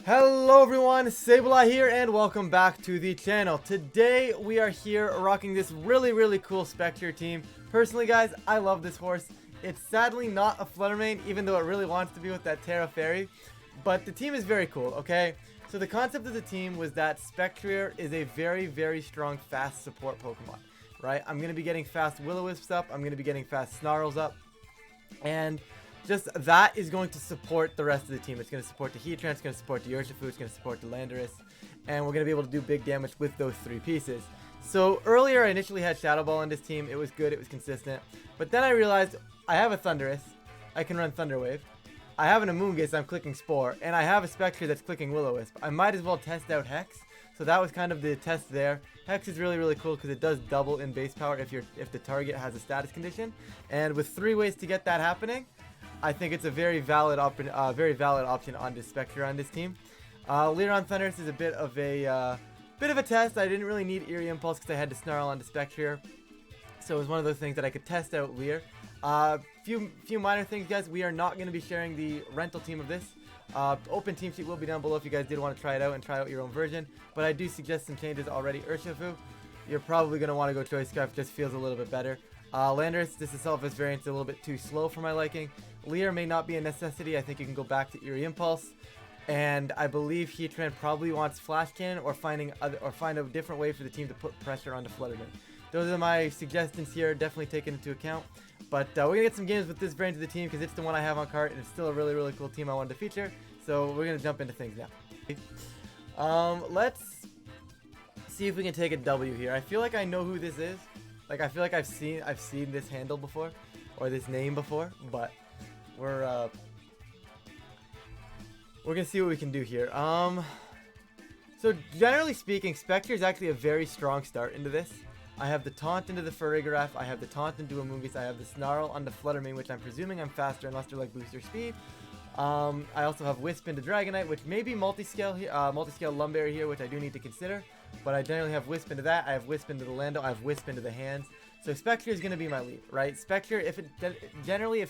Hello everyone, Sableye here and welcome back to the channel. Today we are here rocking this really cool Spectrier team. Personally guys, I love this horse. It's sadly not a Fluttermane even though it really wants to be with that Terra Fairy. But the team is very cool, okay? So the concept of the team was that Spectrier is a very strong fast support Pokemon, right? I'm going to be getting fast Will-O-Wisps up, I'm going to be getting fast Snarls up, and just that is going to support the rest of the team. It's going to support the Heatran, it's going to support the Urshifu, it's going to support the Landorus, and we're going to be able to do big damage with those three pieces. So earlier I initially had Shadow Ball on this team. It was good, it was consistent. But then I realized I have a Thundurus, I can run Thunder Wave. I have an Amoonguss, I'm clicking Spore, and I have a Spectrier that's clicking Will-O-Wisp. I might as well test out Hex. So that was kind of the test there. Hex is really cool because it does double in base power if the target has a status condition. And with 3 ways to get that happening, I think it's a very valid option on this Spectrier on this team. Later on, Thundurus is a bit of a test. I didn't really need Eerie Impulse because I had to Snarl onto Spectrier, so it was one of those things that I could test out Leer. Few minor things, guys. We are not going to be sharing the rental team of this. Open team sheet will be down below if you guys did want to try it out and try out your own version. But I do suggest some changes already. Urshifu, you're probably going to want to go Choice Scarf. Just feels a little bit better. Landorus, this itself is variant a little bit too slow for my liking. Leer may not be a necessity. I think you can go back to Eerie Impulse. And I believe Heatran probably wants Flash Cannon or find a different way for the team to put pressure onto Fluttermane. Those are my suggestions here, definitely taken into account. But we're going to get some games with this variant of the team because it's the one I have on cart and it's still a really cool team I wanted to feature. So we're going to jump into things now. Let's see if we can take a W here. I feel like I know who this is. Like I feel like I've seen this handle before or this name before, but we're gonna see what we can do here. So generally speaking, Spectrier is actually a very strong start into this. I have the Taunt into the Farigiraf, I have the Taunt into Amoonguss, I have the Snarl on the Fluttermane, which I'm presuming I'm faster unless they're like booster speed. I also have Wisp into Dragonite, which may be multi-scale Lumberry here, which I do need to consider. But I generally have Wisp into that, I have Wisp into the Lando, I have Wisp into the hands. So Spectrier is going to be my lead, right? Spectrier, if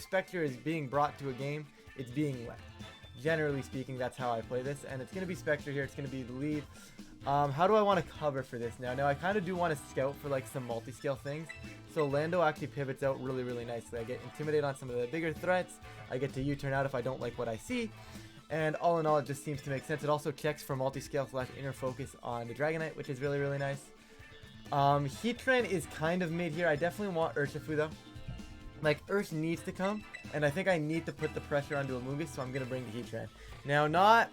Spectrier is being brought to a game, it's being led. Generally speaking, that's how I play this, and it's going to be Spectrier here, it's going to be the lead. How do I want to cover for this now? Now I kind of do want to scout for like some multi-scale things. So Lando actually pivots out really nicely. I get Intimidate on some of the bigger threats, I get to U-turn out if I don't like what I see. And all in all, it just seems to make sense. It also checks for multi-scale / inner focus on the Dragonite, which is really nice. Heatran is kind of mid here. I definitely want Urshifu though. Like, Ursh needs to come, and I think I need to put the pressure onto Amoonguss, so I'm going to bring the Heatran. Now, not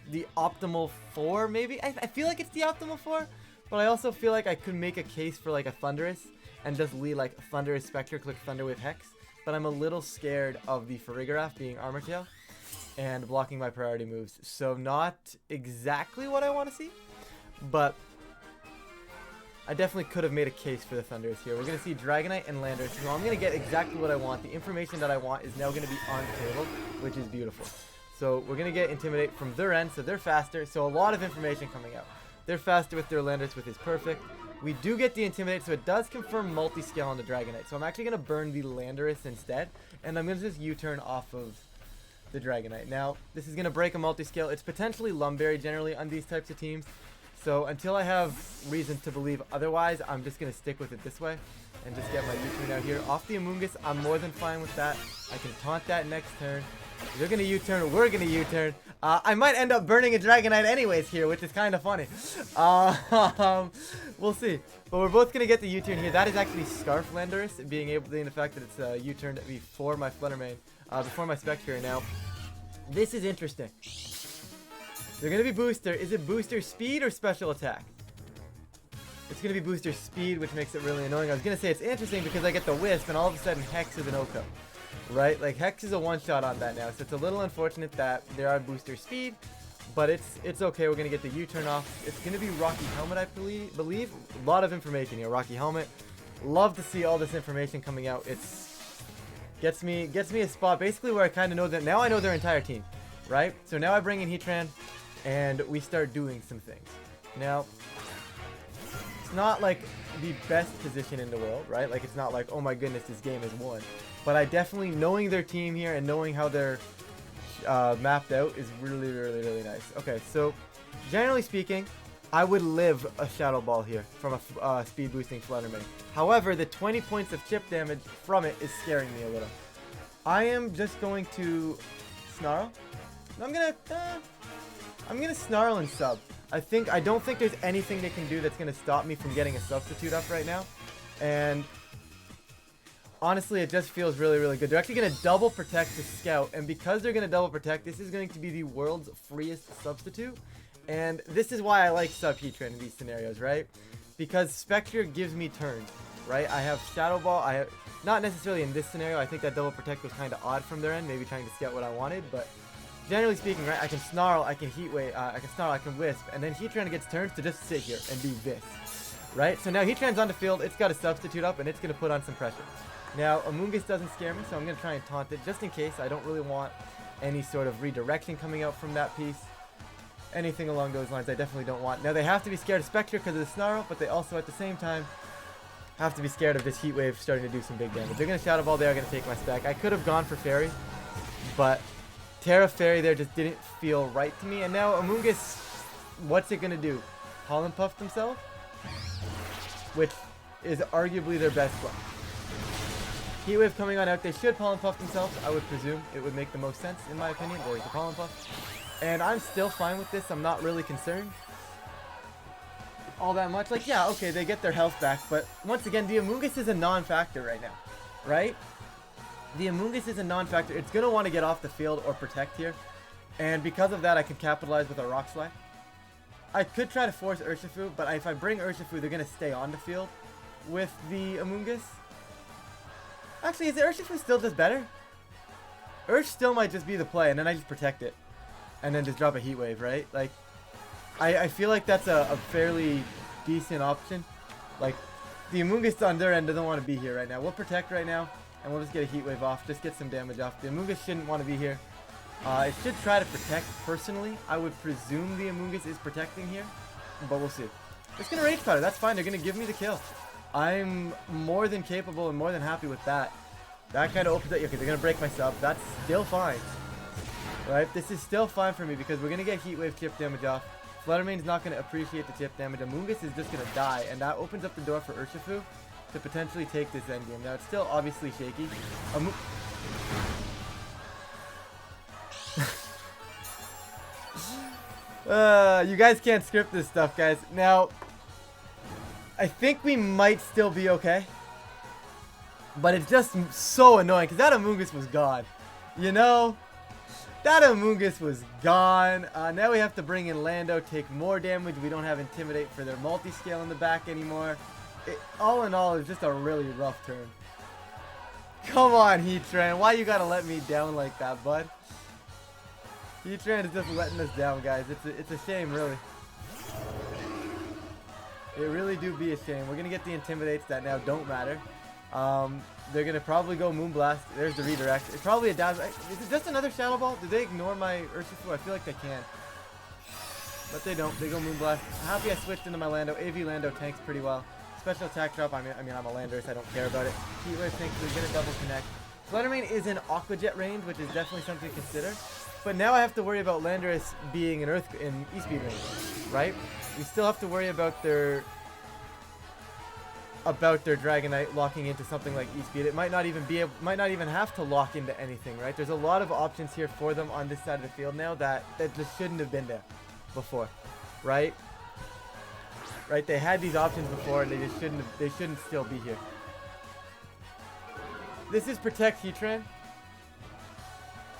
the optimal 4, maybe? I feel like it's the optimal 4, but I also feel like I could make a case for like a Thundurus, and just lead like Thundurus Spectre, click Thunder with Hex, but I'm a little scared of the Farigiraf being Armor Tail, and blocking my priority moves. So not exactly what I want to see, but I definitely could have made a case for the Thundurus here. We're going to see Dragonite and Landorus. So I'm going to get exactly what I want. The information that I want is now going to be on the table, which is beautiful. So we're going to get Intimidate from their end, so they're faster. So a lot of information coming out. They're faster with their Landorus, which is perfect. We do get the Intimidate, so it does confirm multi-scale on the Dragonite. So I'm actually going to burn the Landorus instead, and I'm going to just U-turn off of the Dragonite. Now, this is going to break a multi-scale. It's potentially Lumberry generally on these types of teams. So until I have reason to believe otherwise, I'm just going to stick with it this way and just get my U-turn out here. Off the Amoonguss, I'm more than fine with that. I can taunt that next turn. They're going to U-turn, we're going to U-turn. I might end up burning a Dragonite anyways here, which is kind of funny. We'll see. But we're both going to get the U-turn here. That is actually Scarf Landorus, being the fact that it's U-turned before my Fluttermane, before my Spectrier. Now, this is interesting. They're going to be booster. Is it booster speed or special attack? It's going to be booster speed, which makes it really annoying. I was going to say it's interesting because I get the Wisp and all of a sudden Hex is an OHKO. Right? Like Hex is a one-shot on that now. So it's a little unfortunate that there are booster speed. But it's okay. We're going to get the U-turn off. It's going to be Rocky Helmet, I believe. A lot of information here. Rocky Helmet. Love to see all this information coming out. It's gets me a spot basically where I kind of know that now I know their entire team. Right? So now I bring in Heatran, and we start doing some things. Now, it's not like the best position in the world, right? Like, it's not like, oh my goodness, this game is won. But I definitely, knowing their team here and knowing how they're mapped out is really nice. Okay, so generally speaking, I would live a Shadow Ball here from a speed boosting Flutter Mane. However, the 20 points of chip damage from it is scaring me a little. I am just going to Snarl. I'm gonna Snarl and sub. I don't think there's anything they can do that's gonna stop me from getting a substitute up right now. And honestly, it just feels really, really good. They're actually gonna double protect the Scout, and because they're gonna double protect, this is going to be the world's freest substitute. And this is why I like sub Heatran in these scenarios, right? Because Spectrier gives me turns, right? I have Shadow Ball. I have not necessarily in this scenario. I think that double protect was kind of odd from their end, maybe trying to scout what I wanted, but generally speaking, right? I can Snarl, I can Heat Wave, I can Snarl, I can Wisp, and then Heatran gets turns to just sit here and do this, right? So now Heatran's on the field. It's got a substitute up, and it's gonna put on some pressure. Now Amoonguss doesn't scare me, so I'm gonna try and taunt it just in case. I don't really want any sort of redirection coming out from that piece. Anything along those lines I definitely don't want. Now they have to be scared of Spectre because of the Snarl, but they also at the same time have to be scared of this Heat Wave starting to do some big damage. They're going to Shadow Ball, they are going to take my stack. I could have gone for Fairy, but Terra Fairy there just didn't feel right to me. And now Amoonguss, what's it going to do? Pollen Puff themselves? Which is arguably their best play. Heat Wave coming on out, they should Pollen Puff themselves, I would presume. It would make the most sense in my opinion. There's the Pollen Puff. And I'm still fine with this. I'm not really concerned all that much. Like, yeah, okay, they get their health back. But once again, the Amoonguss is a non-factor right now, right? The Amoonguss is a non-factor. It's going to want to get off the field or protect here. And because of that, I can capitalize with a Rock Slide. I could try to force Urshifu, but if I bring Urshifu, they're going to stay on the field with the Amoonguss. Actually, is the Urshifu still just better? Ursh still might just be the play, and then I just protect it. And then just drop a Heat Wave, right? Like, I feel like that's a fairly decent option. Like, the Amoonguss on their end doesn't want to be here right now. We'll protect right now, and we'll just get a Heat Wave off. Just get some damage off. The Amoonguss shouldn't want to be here. It should try to protect personally. I would presume the Amoonguss is protecting here, but we'll see. It's going to Rage Powder. That's fine. They're going to give me the kill. I'm more than capable and more than happy with that. That kind of opens up. Okay, they're going to break my sub. That's still fine. Right, this is still fine for me because we're going to get Heat Wave chip damage off. Fluttermane's not going to appreciate the chip damage. Amoonguss is just going to die, and that opens up the door for Urshifu to potentially take this endgame. Now, it's still obviously shaky. You guys can't script this stuff, guys. Now, I think we might still be okay. But it's just so annoying because that Amoonguss was gone. You know? That Amoonguss was gone. Now we have to bring in Lando, take more damage. We don't have Intimidate for their multi-scale in the back anymore. All in all, it's just a really rough turn. Come on, Heatran. Why you gotta let me down like that, bud? Heatran is just letting us down, guys. It's a shame, really. It really do be a shame. We're gonna get the Intimidates that now don't matter. They're going to probably go Moonblast. There's the redirect. It's probably a Dazzle. Is it just another Shadow Ball? Did they ignore my Urshifu? I feel like they can. But they don't. They go Moonblast. Happy I switched into my Lando. AV Lando tanks pretty well. Special attack drop. I mean, I'm a Landorus. I don't care about it. Heat Wave tanks. We're going to double connect. Fluttermane is in Aqua Jet range, which is definitely something to consider. But now I have to worry about Landorus being in E-Speed range, right? We still have to worry about their Dragonite locking into something like E-Speed. It might not even have to lock into anything, right? There's a lot of options here for them on this side of the field now that just shouldn't have been there before, right? Right? They had these options before, and they shouldn't still be here. This is Protect Heatran.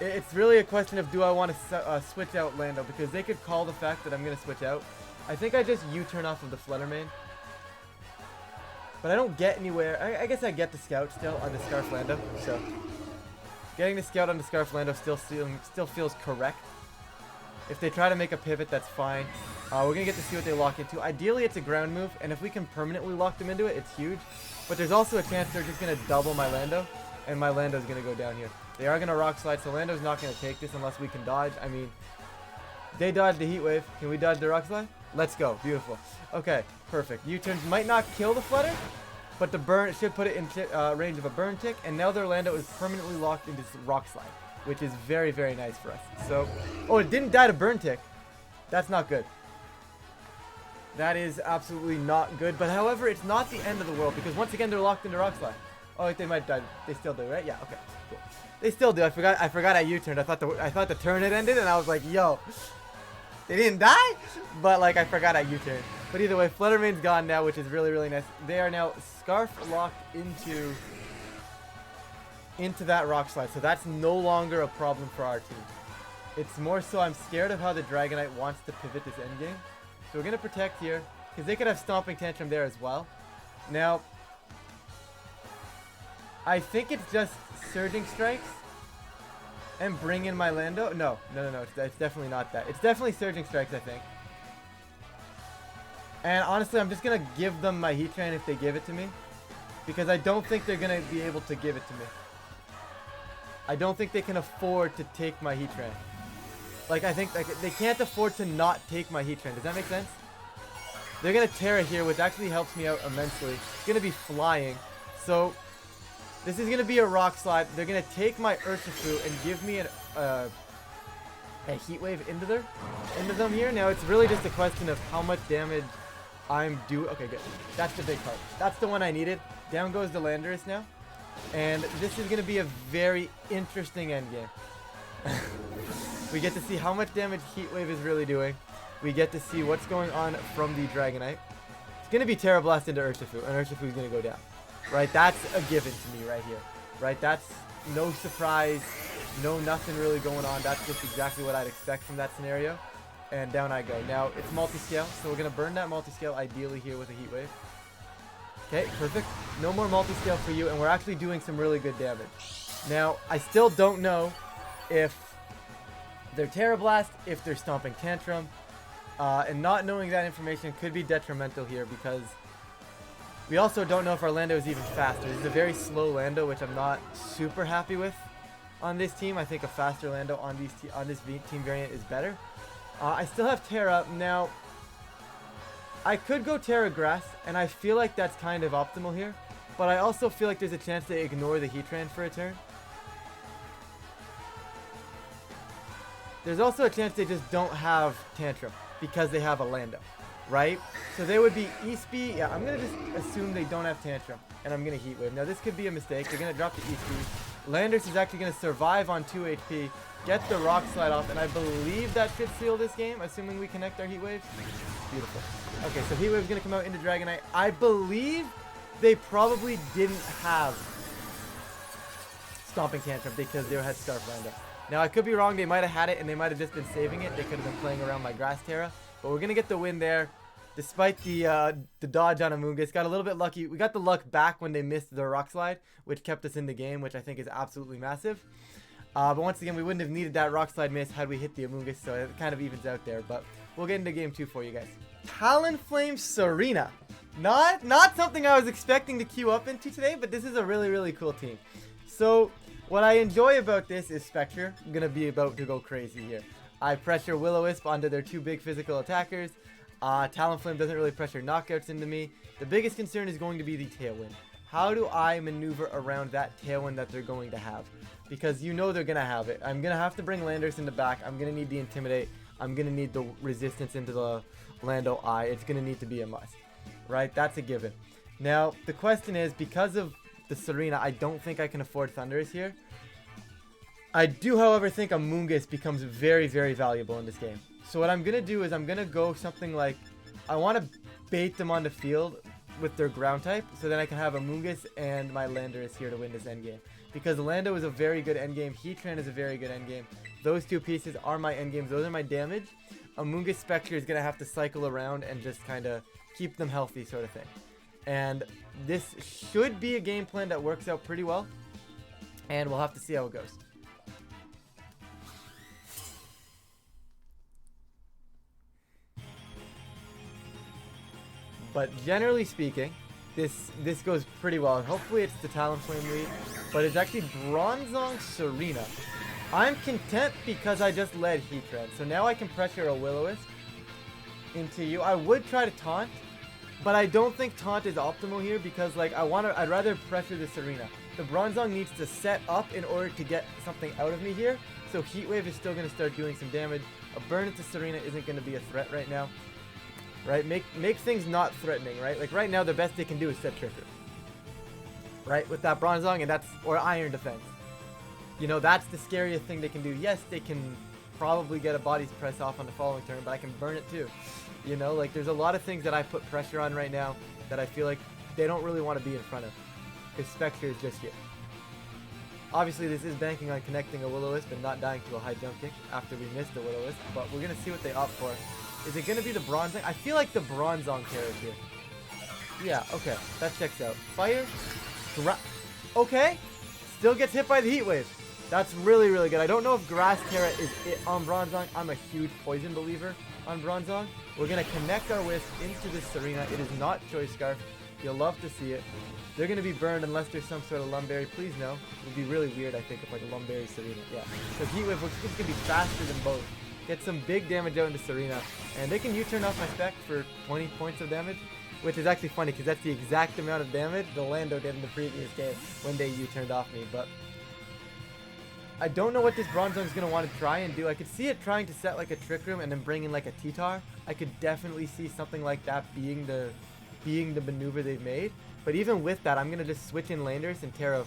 It's really a question of do I want to switch out Lando, because they could call the fact that I'm going to switch out. I think I just U-turn off of the Fluttermane. But I don't get anywhere. I guess I get the Scout still on the Scarf Lando. So getting the Scout on the Scarf Lando still feels correct. If they try to make a pivot, that's fine. We're going to get to see what they lock into. Ideally, it's a ground move. And if we can permanently lock them into it, it's huge. But there's also a chance they're just going to double my Lando. And my Lando's going to go down here. They are going to Rock Slide. So Lando's not going to take this unless we can dodge. I mean, they dodged the Heat Wave. Can we dodge the Rock Slide? Let's go. Beautiful. Okay, perfect. U-turns might not kill the Flutter, but the burn should put it in range of a burn tick, and now their Lando is permanently locked into Rock Slide, which is very, very nice for us. So, oh, it didn't die to burn tick. That's not good. That is absolutely not good. But however, it's not the end of the world because once again they're locked into Rock Slide. Oh, wait, they might die. They still do, right? Yeah. Okay. Cool. They still do. I forgot I U-turned. I thought the turn had ended, and I was like, yo, they didn't die, but like I forgot I U-turned. But either way, Fluttermane's gone now, which is really, really nice. They are now Scarf locked into that Rock Slide, so that's no longer a problem for our team. It's more so I'm scared of how the Dragonite wants to pivot this endgame. So we're going to protect here, because they could have Stomping Tantrum there as well. Now, I think it's just Surging Strikes and bring in my Lando. No. It's definitely not that. It's definitely Surging Strikes, I think. And honestly, I'm just going to give them my Heatran if they give it to me. Because I don't think they're going to be able to give it to me. I don't think they can afford to take my Heatran. Like, I think like, they can't afford to not take my Heatran. Does that make sense? They're going to Terra here, which actually helps me out immensely. It's going to be flying. So, this is going to be a Rock Slide. They're going to take my Urshifu and give me a Heat Wave into them here. Now, it's really just a question of how much damage I'm doing. Okay, good. That's the big part. That's the one I needed. Down goes the Landorus now. And this is going to be a very interesting endgame. We get to see how much damage Heat Wave is really doing. We get to see what's going on from the Dragonite. It's going to be Terra Blast into Urshifu, and Urshifu is going to go down. Right? That's a given to me right here. Right? That's no surprise. No nothing really going on. That's just exactly what I'd expect from that scenario. And down I go. Now, it's multi-scale, so we're going to burn that multi-scale ideally here with a Heat Wave. Okay, perfect. No more multi-scale for you, and we're actually doing some really good damage. Now, I still don't know if they're Terra Blast, if they're Stomping Tantrum, and not knowing that information could be detrimental here because we also don't know if our Lando is even faster. This is a very slow Lando, which I'm not super happy with on this team. I think a faster Lando on this team variant is better. I still have Terra. Now, I could go Terra Grass, and I feel like that's kind of optimal here, but I also feel like there's a chance they ignore the Heatran for a turn. There's also a chance they just don't have Tantrum because they have a Lando, right? So they would be East-B. Yeah, I'm going to just assume they don't have Tantrum, and I'm going to Heat Wave. Now, this could be a mistake. They're going to drop the East-B. Landorus is actually going to survive on 2 HP, get the Rock Slide off, and I believe that should seal this game, assuming we connect our Heat Wave. Beautiful. Okay, so Heat Wave is going to come out into Dragonite. I believe they probably didn't have Stomping Tantrum because they had Scarf Lando. Now, I could be wrong. They might have had it, and they might have just been saving it. They could have been playing around my Grass Terra. But we're going to get the win there. Despite the dodge on Amoonguss. Got a little bit lucky. We got the luck back when they missed the Rock Slide, which kept us in the game, which I think is absolutely massive. But once again, we wouldn't have needed that Rock Slide miss had we hit the Amoonguss, so it kind of evens out there. But we'll get into game 2 for you guys. Talonflame Serena. Not something I was expecting to queue up into today, but this is a really, really cool team. So, what I enjoy about this is Spectrier. I'm going to be about to go crazy here. I pressure Will-O-Wisp onto their 2 big physical attackers. Talonflame doesn't really pressure knockouts into me. The biggest concern is going to be the Tailwind. How do I maneuver around that Tailwind that they're going to have? Because you know they're going to have it. I'm going to have to bring Landorus in the back. I'm going to need the Intimidate. I'm going to need the Resistance into the Lando Eye. It's going to need to be a must. Right? That's a given. Now, the question is, because of the Serena, I don't think I can afford Thundurus here. I do, however, think Amoonguss becomes very, very valuable in this game. So what I'm going to do is I'm going to go something like, I want to bait them on the field with their ground type, so then I can have Amoonguss and my Landorus here to win this endgame. Because Lando is a very good endgame, Heatran is a very good endgame. Those 2 pieces are my endgames, those are my damage. Amoonguss Spectre is going to have to cycle around and just kind of keep them healthy sort of thing. And this should be a game plan that works out pretty well. And we'll have to see how it goes. But generally speaking, this goes pretty well. Hopefully it's the Talonflame lead, but it's actually Bronzong Serena. I'm content because I just led Heatran, so now I can pressure a Will-O-Wisp into you. I would try to taunt, but I don't think taunt is optimal here because like I'd rather pressure the Serena. The Bronzong needs to set up in order to get something out of me here. So Heat Wave is still going to start doing some damage. A burn into Serena isn't going to be a threat right now. Right? Make things not threatening, right? Like right now, the best they can do is set Trick Room. Right? With that Bronzong, and that's, or Iron Defense. You know, that's the scariest thing they can do. Yes, they can probably get a body press off on the following turn, but I can burn it too. You know, like there's a lot of things that I put pressure on right now that I feel like they don't really want to be in front of. Because Spectrier is just here. Obviously, this is banking on connecting a Will-O-Wisp and not dying to a high jump kick after we missed the Will-O-Wisp, but we're going to see what they opt for. Is it going to be the Bronzong? I feel like the Bronzong carries here. Yeah, okay. That checks out. Fire. Okay. Still gets hit by the Heat Wave. That's really, really good. I don't know if Grass Terra is it on Bronzong. I'm a huge Poison believer on Bronzong. We're going to connect our Wisp into this Serena. It is not Choice Scarf. You'll love to see it. They're going to be burned unless there's some sort of Lumberry. Please no. It would be really weird, I think, if like a Lumberry Serena. Yeah. So Heat Wave looks going to be faster than both. Get some big damage out into Serena. And they can U-turn off my Spec for 20 points of damage. Which is actually funny because that's the exact amount of damage the Lando did in the previous game when they U-turned off me. But I don't know what this Bronzong is going to want to try and do. I could see it trying to set like a Trick Room and then bring in like a T-Tar. I could definitely see something like that being the maneuver they've made. But even with that, I'm going to just switch in Landorus and Terra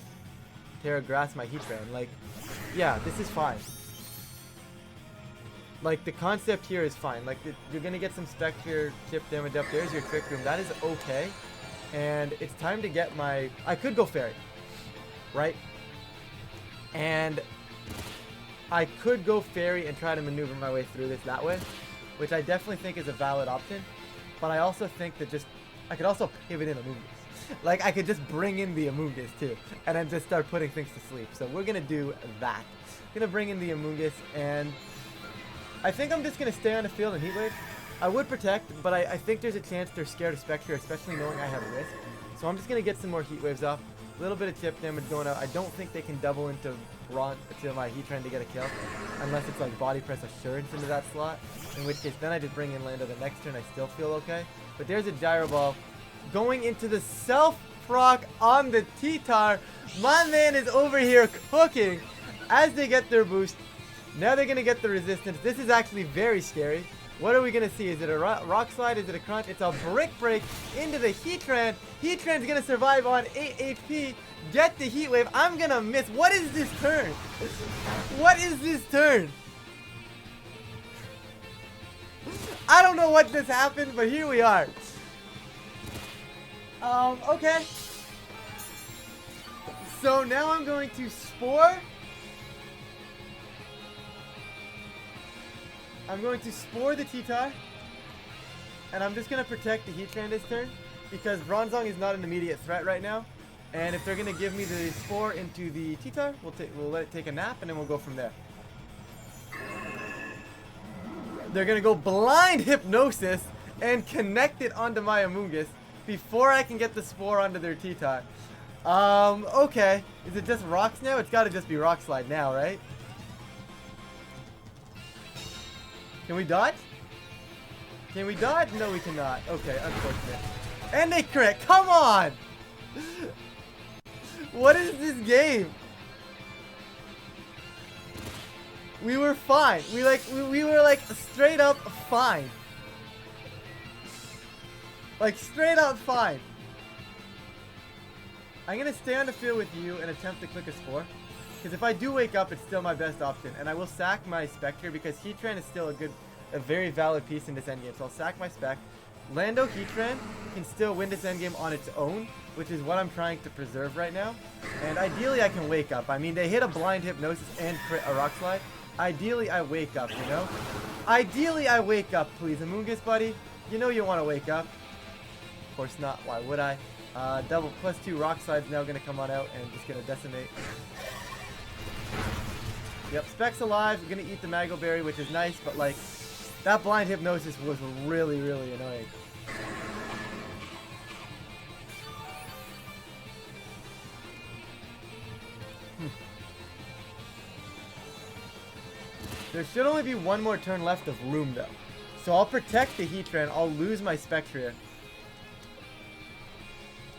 Grass my Heatran. Like, yeah, this is fine. Like, the concept here is fine. Like, you're going to get some Spectrier chip damage up. There's your Trick Room. That is okay. And it's time to get my... I could go Fairy. Right? And I could go Fairy and try to maneuver my way through this that way. Which I definitely think is a valid option. But I also think that just... I could also pivot in Amoonguss. Like, I could just bring in the Amoonguss, too. And then just start putting things to sleep. So we're going to do that. Going to bring in the Amoonguss and... I think I'm just going to stay on the field and Heat Wave. I would protect, but I think there's a chance they're scared of Spectrier, especially knowing I have Wisp. So I'm just going to get some more Heat Waves off. A little bit of chip damage going out. I don't think they can double into my Heatran to get a kill. Unless it's like Body Press Assurance into that slot. In which case, then I just bring in Lando the next turn. I still feel okay. But there's a Gyro Ball. Going into the self-proc on the T-Tar. My man is over here cooking as they get their boost. Now they're going to get the resistance. This is actually very scary. What are we going to see? Is it a Rock Slide? Is it a Crunch? It's a Brick Break into the Heatran. Heatran's going to survive on 8 HP. Get the Heat Wave. I'm going to miss. What is this turn? What is this turn? I don't know what just happened, but here we are. Okay. So now I'm going to Spore. I'm going to Spore the T-Tar, and I'm just going to protect the Heatran this turn, because Bronzong is not an immediate threat right now, and if they're going to give me the Spore into the T-Tar, we'll let it take a nap, and then we'll go from there. They're going to go Blind Hypnosis and connect it onto my Amoonguss before I can get the Spore onto their T-Tar. Okay. Is it just Rocks now? It's got to just be Rock Slide now, right? Can we dodge? Can we dodge? No, we cannot. Okay, unfortunate. And they crit. Come on! What is this game? We were fine. We were like straight up fine. Like straight up fine. I'm gonna stay on the field with you and attempt to click a Spore. Because if I do wake up, it's still my best option. And I will sack my Spectre because Heatran is still a very valid piece in this endgame. So I'll sack my Spec. Lando Heatran can still win this endgame on its own, which is what I'm trying to preserve right now. And ideally, I can wake up. I mean, they hit a Blind Hypnosis and crit a Rock Slide. Ideally, I wake up, you know? Ideally, I wake up, please. Amoonguss, buddy. You know you want to wake up. Of course not. Why would I? Double +2 Rock Slide's now going to come on out and just going to decimate. Yep, Spec's alive. We're going to eat the Mago Berry, which is nice, but like, that Blind Hypnosis was really, really annoying. There should only be one more turn left of room, though. So I'll protect the Heatran. I'll lose my Spectrier.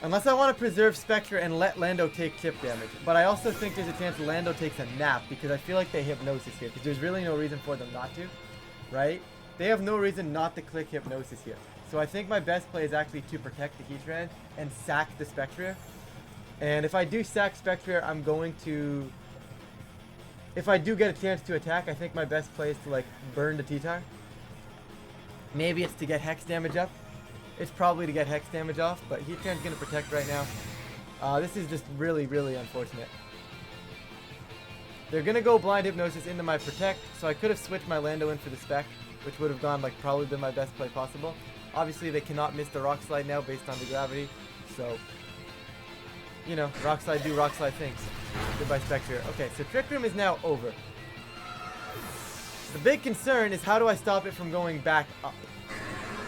Unless I want to preserve Spectre and let Lando take chip damage. But I also think there's a chance Lando takes a nap because I feel like they Hypnosis here because there's really no reason for them not to. right? They have no reason not to click Hypnosis here. So I think my best play is actually to protect the Heatran and sack the Spectrier. And if I do sack Spectrier, I'm going to... If I do get a chance to attack, I think my best play is to, like, burn the T-Tar. Maybe it's to get Hex damage up. It's probably to get Hex damage off, but Heatran's going to protect right now. This is just really, really unfortunate. They're going to go Blind Hypnosis into my Protect, so I could have switched my Lando in for the Spec, which would have gone, like, probably been my best play possible. Obviously, they cannot miss the Rock Slide now based on the gravity, so... You know, Rock Slide do Rock Slide things. Goodbye, Spectrier. Okay, so Trick Room is now over. The big concern is how do I stop it from going back up?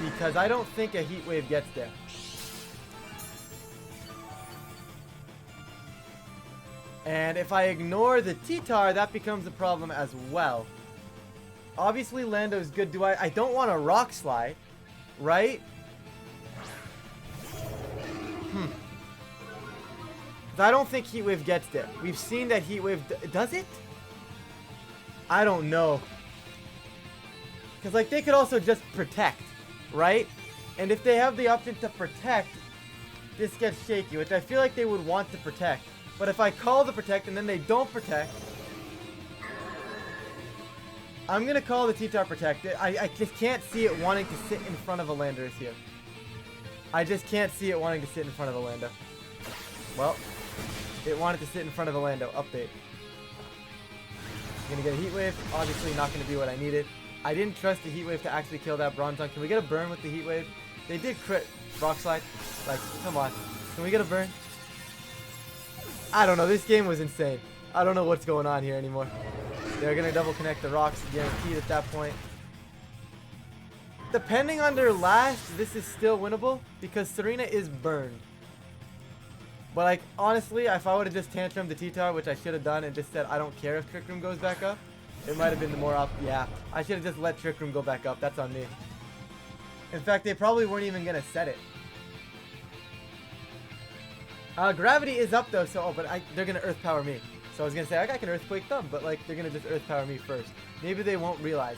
Because I don't think a Heat Wave gets there. And if I ignore the T-Tar, that becomes a problem as well. Obviously, Lando's good. I don't want a Rock Slide, right? I don't think Heat Wave gets there. We've seen that Heat Wave... Does it? I don't know. Because, like, they could also just protect, right? And if they have the option to protect, this gets shaky, which I feel like they would want to protect. But if I call the protect and then they don't protect... I'm going to call the T-Tar protect. I just can't see it wanting to sit in front of a Landorus here. I just can't see it wanting to sit in front of a Lando. Well... It wanted to sit in front of a Lando. Update. Gonna get a Heat Wave. Obviously not gonna be what I needed. I didn't trust the Heat Wave to actually kill that Bronzong. Can we get a burn with the Heat Wave? They did crit Rock Slide. Like, come on. Can we get a burn? I don't know. This game was insane. I don't know what's going on here anymore. They're gonna double connect the rocks. Guaranteed at that point. Depending on their last, this is still winnable because Serena is burned. But, like, honestly, if I would have just tantrumed the T-Tar, which I should have done, and just said I don't care if Trick Room goes back up, it might have been the more yeah, I should have just let Trick Room go back up. That's on me. In fact, they probably weren't even going to set it. Gravity is up, though, so... Oh, but they're going to Earth Power me. So I was going to say, I can Earthquake them, but, like, they're going to just Earth Power me first. Maybe they won't realize.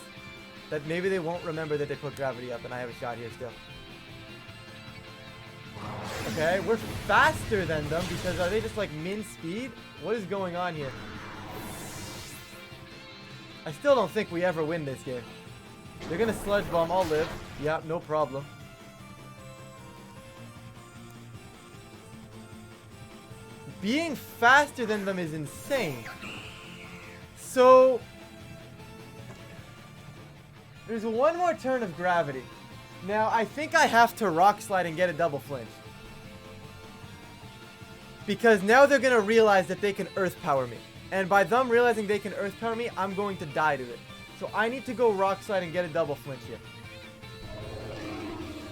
Maybe they won't remember that they put Gravity up, and I have a shot here still. Okay, we're faster than them because are they just like min speed? What is going on here? I still don't think we ever win this game. They're gonna Sludge Bomb, I'll live. Yeah, no problem. Being faster than them is insane. So... There's one more turn of Gravity. Now, I think I have to Rock Slide and get a double flinch. Because now they're going to realize that they can Earth Power me. And by them realizing they can Earth Power me, I'm going to die to it. So I need to go Rock Slide and get a double flinch here.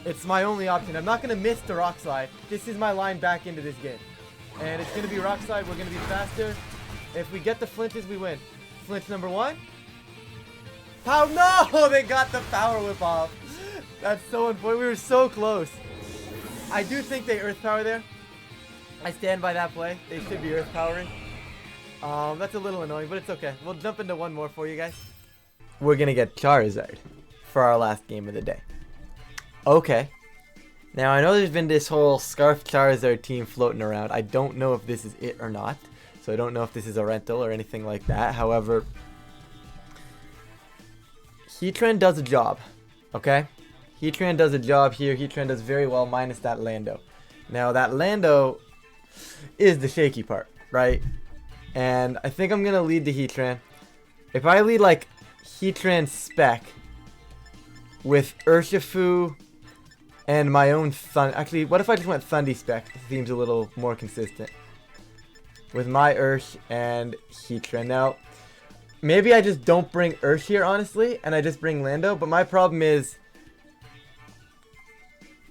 It's my only option. I'm not going to miss the Rock Slide. This is my line back into this game. And it's going to be Rock Slide. We're going to be faster. If we get the flinches, we win. Flinch number one. Pow! No! They got the Power Whip off. That's so unfortunate. We were so close. I do think they Earth Power there. I stand by that play. They should be Earth Powering. That's a little annoying, but it's okay. We'll jump into one more for you guys. We're going to get Charizard for our last game of the day. Okay. Now, I know there's been this whole Scarf Charizard team floating around. I don't know if this is it or not. So I don't know if this is a rental or anything like that. However, Heatran does a job. Okay? Heatran does a job here. Heatran does very well minus that Lando. Now, that Lando is the shaky part, right? And I think I'm going to lead the Heatran. If I lead, like, Heatran Spec with Urshifu and my own Thund... Actually, what if I just went Thundy Spec? It seems a little more consistent. With my Ursh and Heatran. Now, maybe I just don't bring Ursh here, honestly, and I just bring Lando. But my problem is...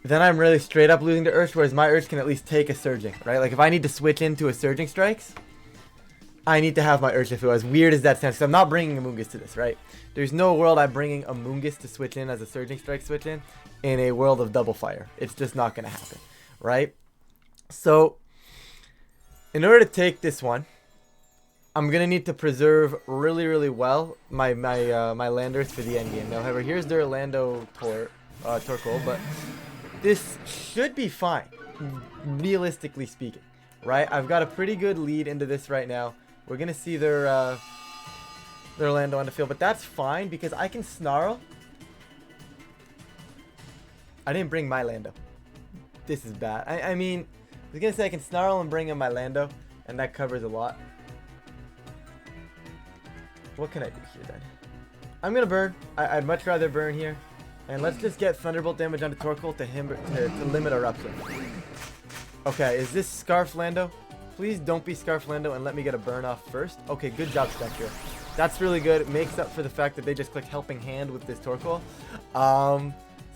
then I'm really straight up losing to Ursh, whereas my Ursh can at least take a Surging, right? Like, if I need to switch into a Surging Strikes, I need to have my Urshifu, as weird as that sounds, because I'm not bringing a Moongus to this, right? There's no world I'm bringing a Moongus to switch in as a Surging Strike switch in a world of Double Fire. It's just not going to happen, right? So, in order to take this one, I'm gonna need to preserve really well my landers for the end game. Now, however, here's their Orlando Torkoal, but this should be fine, realistically speaking, right? I've got a pretty good lead into this right now. We're gonna see their Lando on the field, but that's fine because I can snarl. I didn't bring my Lando. This is bad. I mean, I was gonna say I can snarl and bring in my Lando, and that covers a lot. What can I do here then? I'm gonna burn. I'd much rather burn here. And let's just get Thunderbolt damage onto Torkoal to limit eruption. Okay, is this Scarf Lando? Please don't be Scarf Lando and let me get a burn off first. Okay, good job, Spectrier. That's really good. It makes up for the fact that they just clicked Helping Hand with this Torkoal.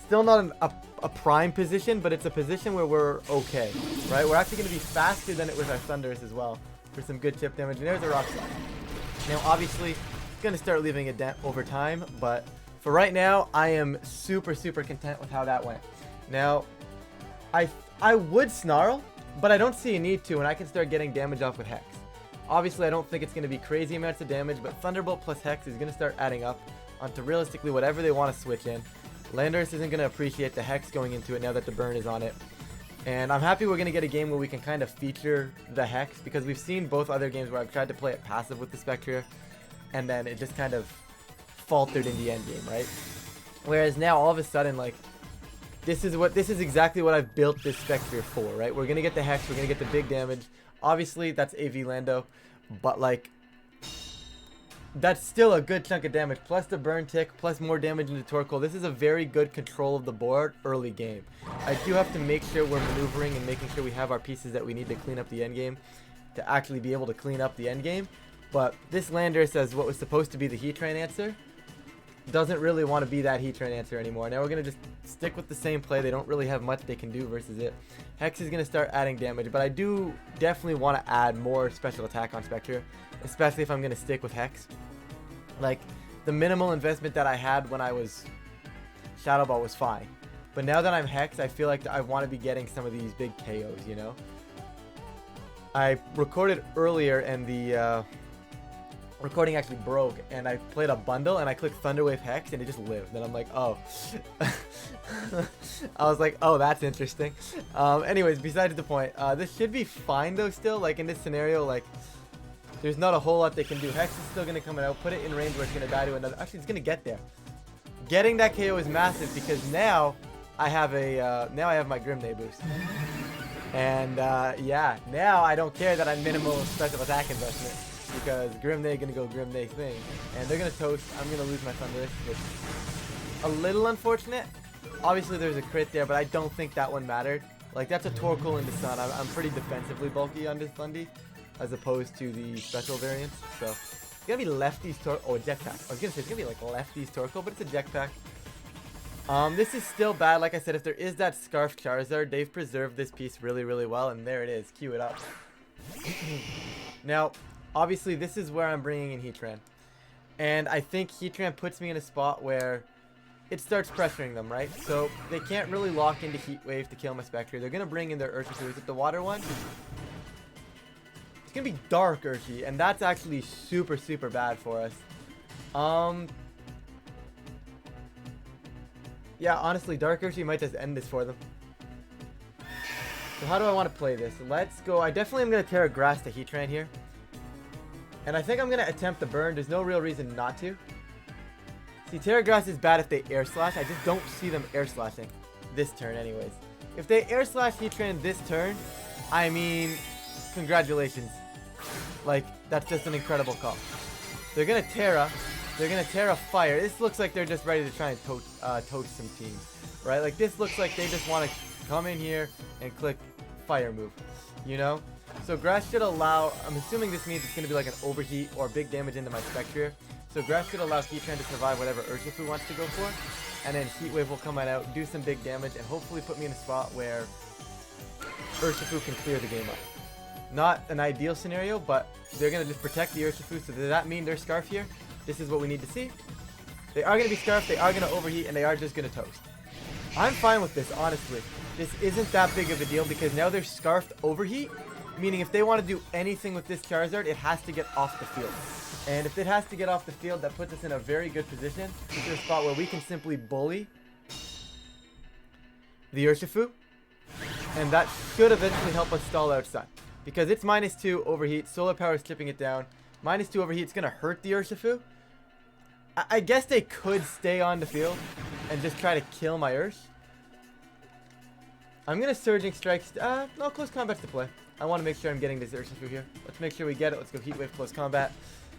Still not a prime position, but it's a position where we're okay, right? We're actually going to be faster than it with our Thundurus as well for some good chip damage. And there's a Rock Slide. Now, obviously, it's going to start leaving a dent over time, but for right now, I am super content with how that went. Now, I would Snarl, but I don't see a need to, and I can start getting damage off with Hex. Obviously, I don't think it's going to be crazy amounts of damage, but Thunderbolt plus Hex is going to start adding up onto realistically whatever they want to switch in. Landorus isn't going to appreciate the Hex going into it now that the burn is on it. And I'm happy we're going to get a game where we can kind of feature the Hex, because we've seen both other games where I've tried to play it passive with the Spectrier, and then it just kind of faltered in the end game, right? Whereas now, all of a sudden, like, this is exactly what I've built this Spectrier for, right? We're going to get the Hex, we're going to get the big damage. Obviously, that's AV Lando, but, like, that's still a good chunk of damage, plus the burn tick, plus more damage into Torkoal. This is a very good control of the board early game. I do have to make sure we're maneuvering and making sure we have our pieces that we need to clean up the end game to actually be able to clean up the end game. But this Landorus, as what was supposed to be the Heatran answer, doesn't really want to be that Heatran answer anymore. Now we're going to just stick with the same play. They don't really have much they can do versus it. Hex is going to start adding damage, but I do definitely want to add more special attack on Spectrier, especially if I'm going to stick with Hex. Like, the minimal investment that I had when I was Shadow Ball was fine. But now that I'm Hex, I feel like I want to be getting some of these big KOs, you know? I recorded earlier and the recording actually broke, and I played a bundle and I clicked Thunderwave Hex and it just lived, and I'm like, oh. I was like, oh, that's interesting. Anyways, besides the point, this should be fine though still. Like, in this scenario, like, there's not a whole lot they can do. Hex is still going to come out, put it in range where it's going to die to another. Actually, it's going to get there. Getting that KO is massive because now I have my Grimday boost. And yeah, now I don't care that I'm minimal special attack investment, because Grimday going to go Grimday thing. And they're going to toast. I'm going to lose my Thundurus, which is a little unfortunate. Obviously, there's a crit there, but I don't think that one mattered. Like, that's a Torkoal in the sun. I'm pretty defensively bulky on this Thundy, as opposed to the special variants. So it's gonna be lefties Torkoal. Oh, a jetpack. I was gonna say it's gonna be like lefties Torkoal, but it's a jetpack. This is still bad. Like I said, if there is that Scarf Charizard, they've preserved this piece really well, and there it is. Cue it up. Now, obviously, this is where I'm bringing in Heatran, and I think Heatran puts me in a spot where it starts pressuring them, right? So they can't really lock into Heat Wave to kill my Spectre. They're gonna bring in their Urshifu. Is it the water one? It's gonna be Dark Urshi, and that's actually super bad for us. Yeah, honestly, Dark Urshi might just end this for them. So how do I want to play this? Let's go. I definitely am gonna Terra Grass to Heatran here, and I think I'm gonna attempt the burn. There's no real reason not to. See, Terra Grass is bad if they Air Slash. I just don't see them Air Slashing this turn anyways. If they Air Slash Heatran this turn, I mean, congratulations. Like, that's just an incredible call. They're gonna Terra. They're gonna Terra Fire. This looks like they're just ready to try and toast some teams, right? Like, this looks like they just want to come in here and click Fire move, you know? So Grass should allow, I'm assuming this means it's gonna be like an Overheat or big damage into my Spectrier. So Grass should allow Heatran to survive whatever Urshifu wants to go for, and then Heat Wave will come out, do some big damage, and hopefully put me in a spot where Urshifu can clear the game up. Not an ideal scenario, but they're going to just protect the Urshifu. So does that mean they're Scarf here? This is what we need to see. They are going to be Scarf, they are going to Overheat, and they are just going to toast. I'm fine with this, honestly. This isn't that big of a deal because now they're Scarfed Overheat, Meaning if they want to do anything with this Charizard, it has to get off the field. And if it has to get off the field, that puts us in a very good position to a spot where we can simply bully the Urshifu. And that should eventually help us stall out Sun. Because it's -2 overheat, solar power is chipping it down. -2 overheat, it's going to hurt the Urshifu. I guess they could stay on the field and just try to kill my Ursh. I'm going to Surging Strike. No, Close Combat's to play. I want to make sure I'm getting this Urshifu here. Let's make sure we get it. Let's go Heat Wave Close Combat.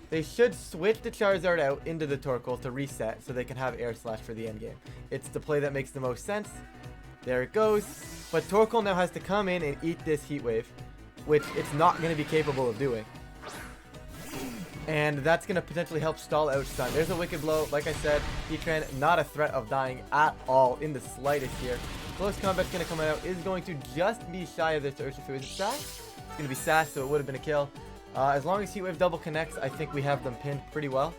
They should switch the Charizard out into the Torkoal to reset so they can have Air Slash for the end game. It's the play that makes the most sense. There it goes. But Torkoal now has to come in and eat this Heat Wave, which it's not going to be capable of doing. And that's going to potentially help stall out Sun. There's a Wicked Blow. Like I said, Heatran, not a threat of dying at all in the slightest here. Close Combat's going to come out. Is going to just be shy of this Urshifu. Is it Sash? It's going to be Sash, so it would have been a kill. As long as Heat Wave double connects, I think we have them pinned pretty well.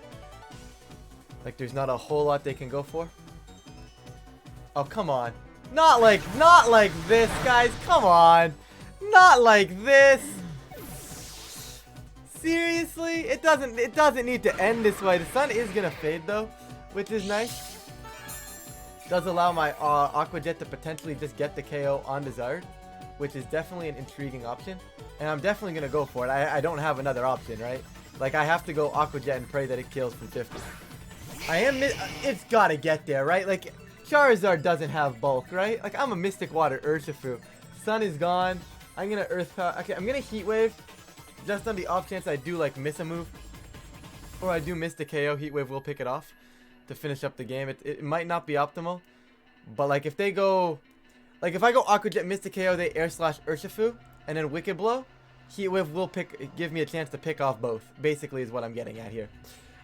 Like, there's not a whole lot they can go for. Oh, come on. Not like this, guys. Come on. Not like this. Seriously? It doesn't need to end this way. The Sun is going to fade, though, which is nice. Does allow my Aqua Jet to potentially just get the KO on Desire, which is definitely an intriguing option. And I'm definitely going to go for it. I don't have another option, right? Like, I have to go Aqua Jet and pray that it kills from 50. It's got to get there, right? Like, Charizard doesn't have bulk, right? Like, I'm a Mystic Water Urshifu. Sun is gone. I'm going to Earth Power. Okay, I'm going to Heat Wave. Just on the off chance I do, like, miss a move. Or I do miss the KO. Heat Wave will pick it off to finish up the game. It might not be optimal. But, like, if they go... Like, if I go Aqua Jet, miss the KO, they Air Slash Urshifu, and then Wicked Blow, Heat Wave will give me a chance to pick off both. Basically is what I'm getting at here.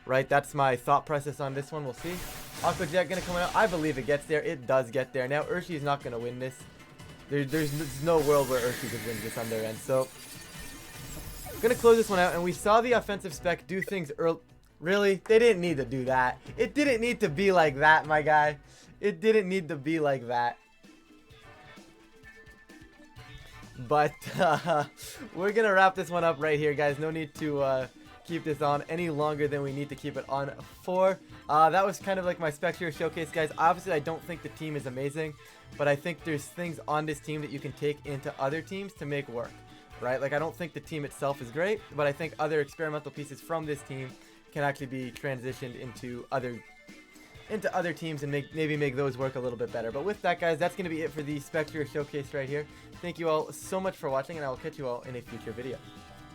Right? That's my thought process on this one. We'll see. Aqua Jet gonna come out. I believe it gets there. It does get there. Now, Urshi's not gonna win this. There's no world where Urshi could win this on their end. So, I'm gonna close this one out. And we saw the offensive spec do things early. Really? They didn't need to do that. It didn't need to be like that, my guy. It didn't need to be like that. But we're going to wrap this one up right here, guys. No need to keep this on any longer than we need to keep it on for. That was kind of like my Spectrier showcase, guys. Obviously, I don't think the team is amazing, but I think there's things on this team that you can take into other teams to make work, right? Like, I don't think the team itself is great, but I think other experimental pieces from this team can actually be transitioned into other teams and maybe make those work a little bit better. But with that, guys, that's going to be it for the Spectrier showcase right here. Thank you all so much for watching, and I will catch you all in a future video.